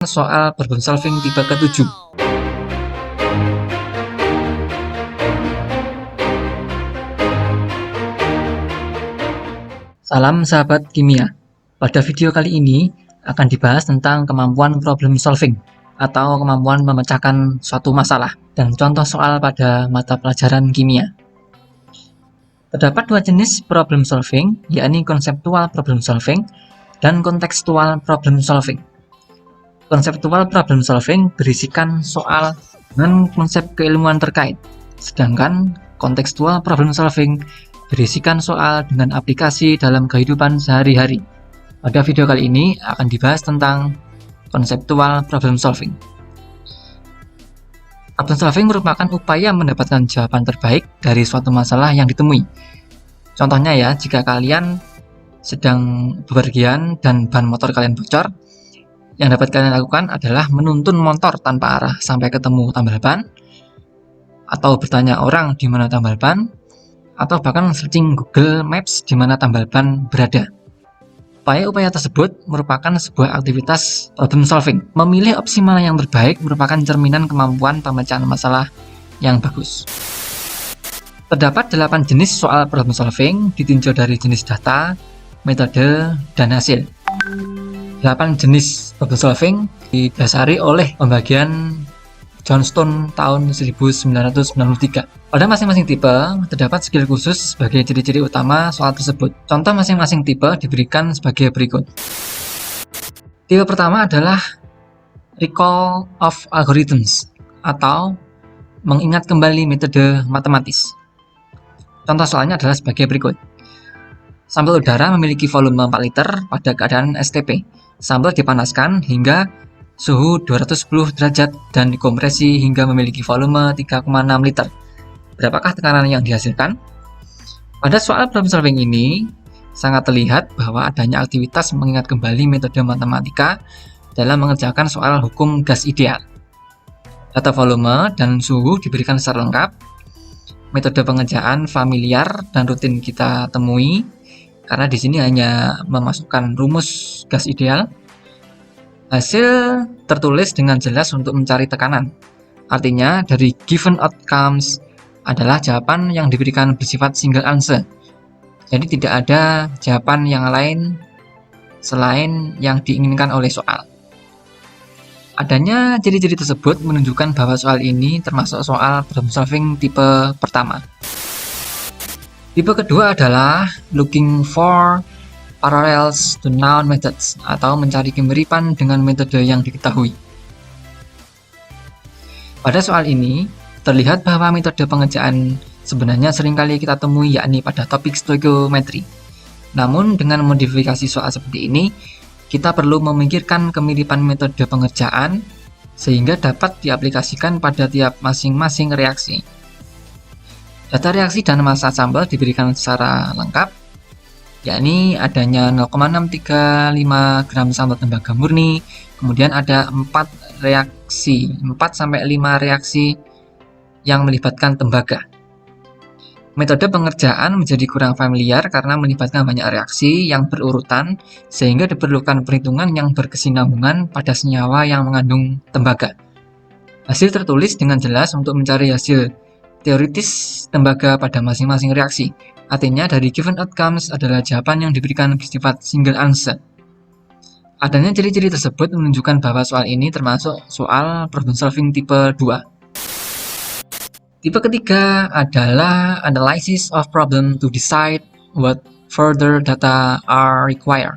Soal problem solving tipe ke-7. Salam sahabat kimia. Pada video kali ini akan dibahas tentang kemampuan problem solving atau kemampuan memecahkan suatu masalah dan contoh soal pada mata pelajaran kimia. Terdapat dua jenis problem solving, yakni konseptual problem solving dan kontekstual problem solving. Konseptual problem solving berisikan soal dengan konsep keilmuan terkait, sedangkan kontekstual problem solving berisikan soal dengan aplikasi dalam kehidupan sehari-hari. Pada video kali ini akan dibahas tentang konseptual problem solving. Problem solving merupakan upaya mendapatkan jawaban terbaik dari suatu masalah yang ditemui. Contohnya ya, jika kalian sedang bepergian dan ban motor kalian bocor, yang dapat kalian lakukan adalah menuntun motor tanpa arah sampai ketemu tambal ban, atau bertanya orang di mana tambal ban, atau bahkan searching Google Maps di mana tambal ban berada. Upaya-upaya tersebut merupakan sebuah aktivitas problem solving. Memilih opsi mana yang terbaik merupakan cerminan kemampuan pemecahan masalah yang bagus. Terdapat 8 jenis soal problem solving ditinjau dari jenis data, metode, dan hasil. 8 jenis problem solving didasari oleh pembagian Johnstone tahun 1993. Pada masing-masing tipe, terdapat skill khusus sebagai ciri-ciri utama soal tersebut. Contoh masing-masing tipe diberikan sebagai berikut. Tipe pertama adalah recall of algorithms atau mengingat kembali metode matematis. Contoh soalnya adalah sebagai berikut. Sampel udara memiliki volume 4 liter pada keadaan STP. Sampel dipanaskan hingga suhu 210 derajat dan dikompresi hingga memiliki volume 3,6 liter. Berapakah tekanan yang dihasilkan? Pada soal problem solving ini, sangat terlihat bahwa adanya aktivitas mengingat kembali metode matematika dalam mengerjakan soal hukum gas ideal. Data volume dan suhu diberikan secara lengkap. Metode pengerjaan familiar dan rutin kita temui, karena di sini hanya memasukkan rumus gas ideal. Hasil tertulis dengan jelas untuk mencari tekanan. Artinya, dari given outcomes adalah jawaban yang diberikan bersifat single answer. Jadi tidak ada jawaban yang lain selain yang diinginkan oleh soal. Adanya ciri-ciri tersebut menunjukkan bahwa soal ini termasuk soal problem solving tipe pertama. Tipe kedua adalah looking for parallels to known methods atau mencari kemiripan dengan metode yang diketahui. Pada soal ini, terlihat bahwa metode pengerjaan sebenarnya seringkali kita temui yakni pada topik stoichiometry. Namun dengan modifikasi soal seperti ini, kita perlu memikirkan kemiripan metode pengerjaan sehingga dapat diaplikasikan pada tiap masing-masing reaksi. Data reaksi dan massa sampel diberikan secara lengkap, yakni adanya 0,635 gram sampel tembaga murni, kemudian ada 4 sampai 5 reaksi yang melibatkan tembaga. Metode pengerjaan menjadi kurang familiar karena melibatkan banyak reaksi yang berurutan, sehingga diperlukan perhitungan yang berkesinambungan pada senyawa yang mengandung tembaga. Hasil tertulis dengan jelas untuk mencari hasil teoritis tembaga pada masing-masing reaksi. Artinya dari given outcomes adalah jawaban yang diberikan bersifat single answer. Adanya ciri-ciri tersebut menunjukkan bahwa soal ini termasuk soal problem solving tipe 2. Tipe ketiga adalah analysis of problem to decide what further data are required,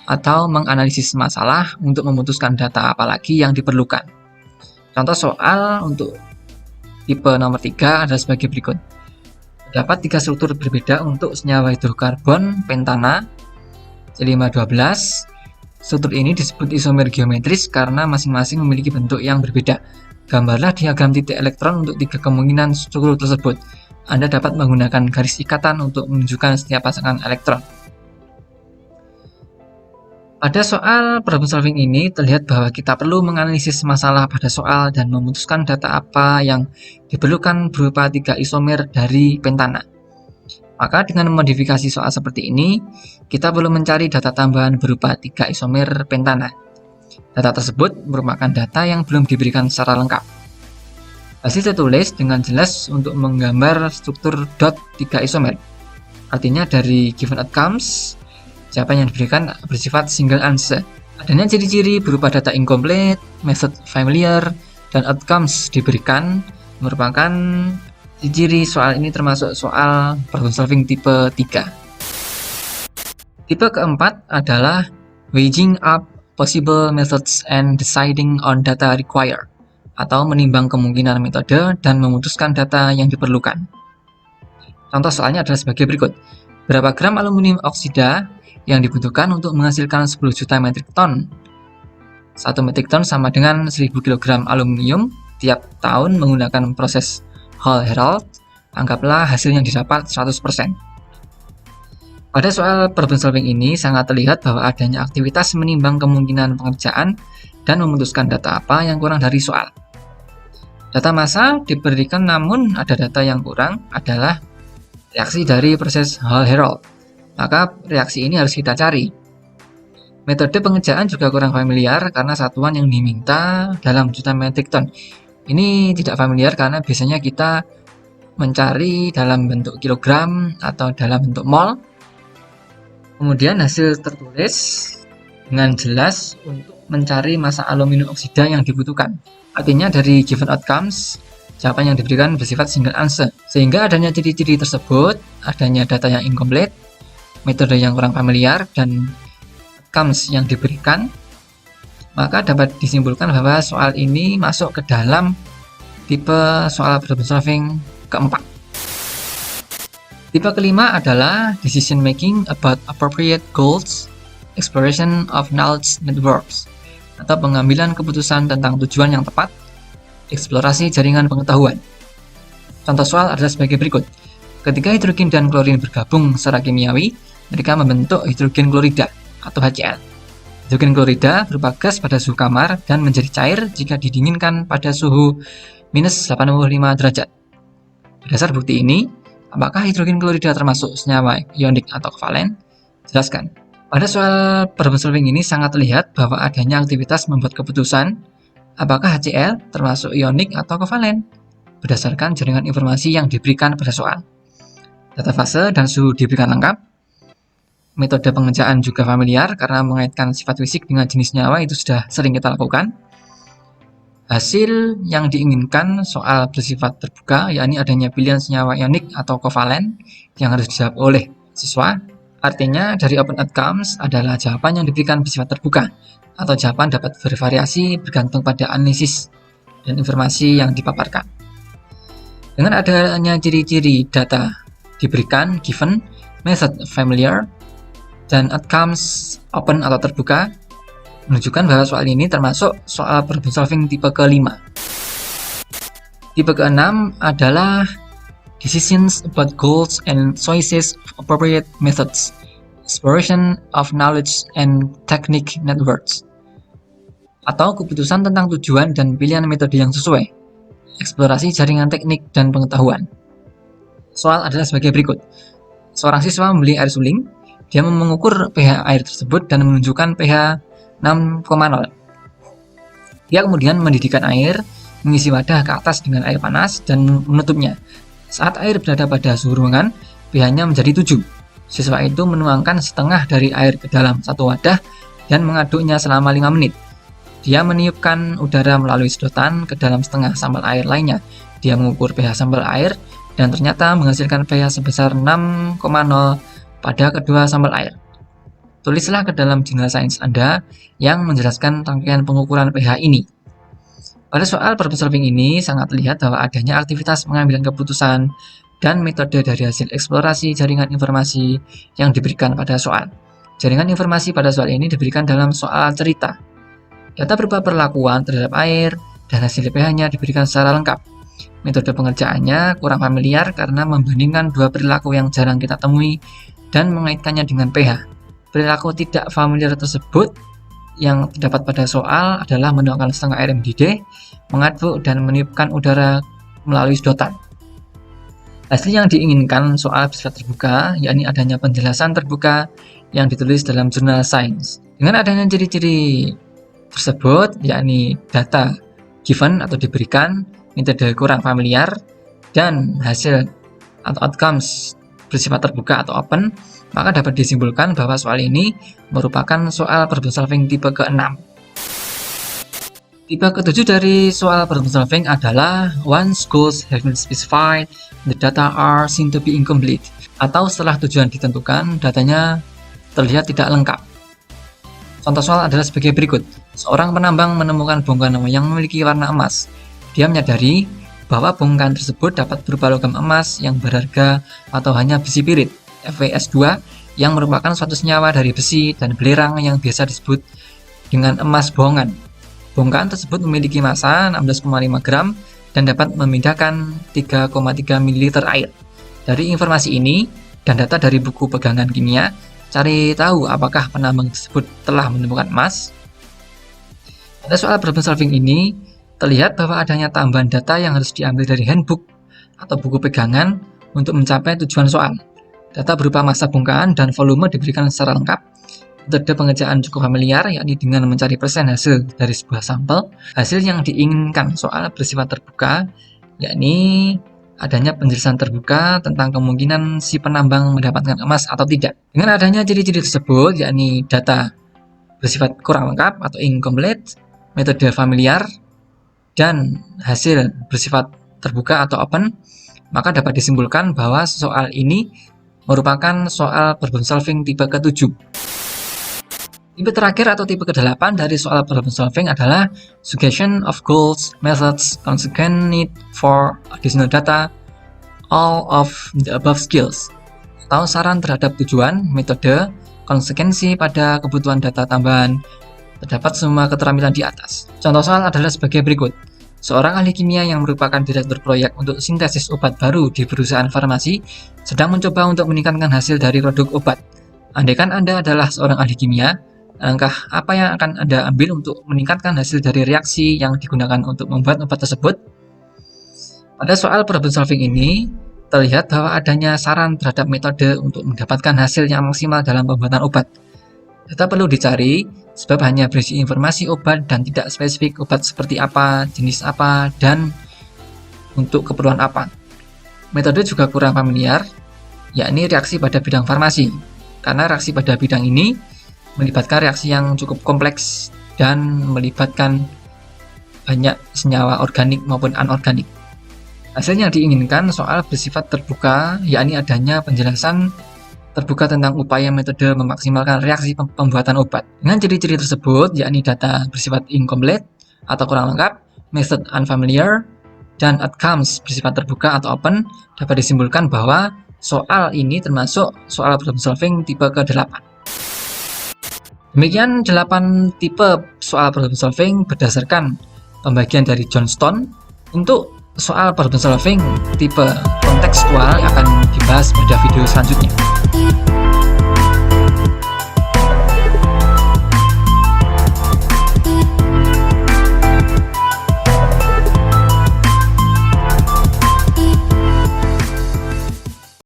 atau menganalisis masalah untuk memutuskan data apalagi yang diperlukan. Contoh soal untuk tipe nomor 3 adalah sebagai berikut. Terdapat 3 struktur berbeda untuk senyawa hidrokarbon pentana C512. Struktur ini disebut isomer geometris karena masing-masing memiliki bentuk yang berbeda. Gambarlah diagram titik elektron untuk 3 kemungkinan struktur tersebut. Anda dapat menggunakan garis ikatan untuk menunjukkan setiap pasangan elektron. Pada soal problem solving ini terlihat bahwa kita perlu menganalisis masalah pada soal dan memutuskan data apa yang diperlukan berupa 3 isomer dari pentana. Maka dengan modifikasi soal seperti ini, kita perlu mencari data tambahan berupa 3 isomer pentana. Data tersebut merupakan data yang belum diberikan secara lengkap. Hasil tertulis dengan jelas untuk menggambar struktur dot 3 isomer. Artinya dari given outcomes, jawaban yang diberikan bersifat single answer. Adanya ciri-ciri berupa data incomplete, method familiar, dan outcomes diberikan merupakan ciri soal ini termasuk soal problem solving tipe 3. Tipe keempat adalah weighing up possible methods and deciding on data required, atau menimbang kemungkinan metode dan memutuskan data yang diperlukan. Contoh soalnya adalah sebagai berikut. Berapa gram aluminium oksida yang dibutuhkan untuk menghasilkan 10 juta metrik ton? 1 metrik ton sama dengan 1000 kg aluminium tiap tahun menggunakan proses Hall-Héroult. Anggaplah hasil yang didapat 100%. Pada soal problem solving ini sangat terlihat bahwa adanya aktivitas menimbang kemungkinan pengerjaan dan memutuskan data apa yang kurang dari soal. Data massa diberikan namun ada data yang kurang adalah reaksi dari proses Hall-Héroult. Maka reaksi ini harus kita cari. Metode pengerjaan juga kurang familiar karena satuan yang diminta dalam juta metrik ton. Ini tidak familiar karena biasanya kita mencari dalam bentuk kilogram atau dalam bentuk mol. Kemudian hasil tertulis dengan jelas untuk mencari massa aluminium oksida yang dibutuhkan. Artinya dari given outcomes, jawaban yang diberikan bersifat single answer. Sehingga adanya ciri-ciri tersebut, adanya data yang incomplete, metode yang kurang familiar, dan outcomes yang diberikan, maka dapat disimpulkan bahwa soal ini masuk ke dalam tipe soal problem solving keempat. Tipe kelima adalah decision making about appropriate goals, exploration of knowledge networks, atau pengambilan keputusan tentang tujuan yang tepat, eksplorasi jaringan pengetahuan. Contoh soal adalah sebagai berikut. Ketika hidrogen dan klorin bergabung secara kimiawi, mereka membentuk hidrogen klorida atau HCl. Hidrogen klorida berupa gas pada suhu kamar dan menjadi cair jika didinginkan pada suhu minus 85 derajat. Berdasar bukti ini, apakah hidrogen klorida termasuk senyawa ionik atau kovalen? Jelaskan. Pada soal problem solving ini sangat terlihat bahwa adanya aktivitas membuat keputusan apakah HCl termasuk ionik atau kovalen berdasarkan jaringan informasi yang diberikan pada soal. Data fase dan suhu diberikan lengkap. Metode pengerjaan juga familiar karena mengaitkan sifat fisik dengan jenis senyawa itu sudah sering kita lakukan. Hasil yang diinginkan soal bersifat terbuka, yakni adanya pilihan senyawa ionik atau kovalen yang harus dijawab oleh siswa. Artinya dari open outcomes adalah jawaban yang diberikan bersifat terbuka, atau jawaban dapat bervariasi bergantung pada analisis dan informasi yang dipaparkan. Dengan adanya ciri-ciri data diberikan, given, method familiar, dan outcomes open atau terbuka, menunjukkan bahwa soal ini termasuk soal problem solving tipe kelima. Tipe keenam adalah decisions about goals and choices of appropriate methods, exploration of knowledge and technique networks, atau keputusan tentang tujuan dan pilihan metode yang sesuai, eksplorasi jaringan teknik dan pengetahuan. Soal adalah sebagai berikut. Seorang siswa membeli air suling, dia mengukur pH air tersebut dan menunjukkan pH 6,0. Dia kemudian mendidihkan air, mengisi wadah ke atas dengan air panas, dan menutupnya. Saat air berada pada suhu ruangan, pH-nya menjadi 7. Siswa itu menuangkan setengah dari air ke dalam satu wadah dan mengaduknya selama 5 menit. Dia meniupkan udara melalui sedotan ke dalam setengah sampel air lainnya. Dia mengukur pH sampel air dan ternyata menghasilkan pH sebesar 6,0 pada kedua sampel air. Tulislah ke dalam jurnal sains Anda yang menjelaskan rangkaian pengukuran pH ini. Pada soal problem solving ini sangat terlihat bahwa adanya aktivitas pengambilan keputusan dan metode dari hasil eksplorasi jaringan informasi yang diberikan pada soal. Jaringan informasi pada soal ini diberikan dalam soal cerita. Data berupa perlakuan terhadap air dan hasil pH-nya diberikan secara lengkap. Metode pengerjaannya kurang familiar karena membandingkan dua perilaku yang jarang kita temui dan mengaitkannya dengan pH. Perilaku tidak familiar tersebut yang terdapat pada soal adalah menuangkan setengah air mendidih, mengaduk, dan meniupkan udara melalui sedotan. Hasil yang diinginkan soal bersifat terbuka, yakni adanya penjelasan terbuka yang ditulis dalam jurnal sains. Dengan adanya ciri-ciri tersebut, yakni data given atau diberikan, metode kurang familiar, dan hasil atau outcomes bersifat terbuka atau open, maka dapat disimpulkan bahwa soal ini merupakan soal problem solving tipe ke-6. Tipe ke-7 dari soal problem solving adalah once goals have been specified, the data are seen to be incomplete, atau setelah tujuan ditentukan, datanya terlihat tidak lengkap. Contoh soal adalah sebagai berikut. Seorang penambang menemukan bongkahan yang memiliki warna emas. Dia menyadari bahwa bongkahan tersebut dapat berupa logam emas yang berharga atau hanya besi pirit, FeS2, yang merupakan suatu senyawa dari besi dan belerang yang biasa disebut dengan emas bohongan. Bongkahan tersebut memiliki massa 16,5 gram dan dapat memindahkan 3,3 ml air. Dari informasi ini dan data dari buku pegangan kimia, cari tahu apakah penambang tersebut telah menemukan emas. Pada soal problem solving ini, terlihat bahwa adanya tambahan data yang harus diambil dari handbook atau buku pegangan untuk mencapai tujuan soal. Data berupa massa bongkahan dan volume diberikan secara lengkap. Metode pengerjaan cukup familiar, yakni dengan mencari persen hasil dari sebuah sampel. Hasil yang diinginkan soal bersifat terbuka, yakni adanya penjelasan terbuka tentang kemungkinan si penambang mendapatkan emas atau tidak. Dengan adanya ciri-ciri tersebut, yakni data bersifat kurang lengkap atau incomplete, metode familiar, dan hasil bersifat terbuka atau open, maka dapat disimpulkan bahwa soal ini merupakan soal problem solving tipe ke-7. Tipe terakhir atau tipe ke-8 dari soal problem solving adalah suggestion of goals, methods, consequent need for additional data, all of the above skills, atau saran terhadap tujuan, metode, konsekuensi pada kebutuhan data tambahan. Terdapat semua keterampilan di atas. Contoh soal adalah sebagai berikut. Seorang ahli kimia yang merupakan direktur proyek untuk sintesis obat baru di perusahaan farmasi sedang mencoba untuk meningkatkan hasil dari produk obat. Andaikan Anda adalah seorang ahli kimia, langkah apa yang akan Anda ambil untuk meningkatkan hasil dari reaksi yang digunakan untuk membuat obat tersebut? Pada soal problem solving ini, terlihat bahwa adanya saran terhadap metode untuk mendapatkan hasil yang maksimal dalam pembuatan obat. Data perlu dicari, sebab hanya berisi informasi obat dan tidak spesifik obat seperti apa, jenis apa, dan untuk keperluan apa. Metode juga kurang familiar, yakni reaksi pada bidang farmasi, karena reaksi pada bidang ini melibatkan reaksi yang cukup kompleks dan melibatkan banyak senyawa organik maupun anorganik. Hasil yang diinginkan soal bersifat terbuka, yakni adanya penjelasan terbuka tentang upaya metode memaksimalkan reaksi pembuatan obat. Dengan ciri-ciri tersebut, yakni data bersifat incomplete atau kurang lengkap, method unfamiliar, dan outcomes bersifat terbuka atau open, dapat disimpulkan bahwa soal ini termasuk soal problem solving tipe ke-8. Demikian 8 tipe soal problem solving berdasarkan pembagian dari Johnston. Untuk soal problem solving tipe kontekstual yang akan dibahas pada video selanjutnya.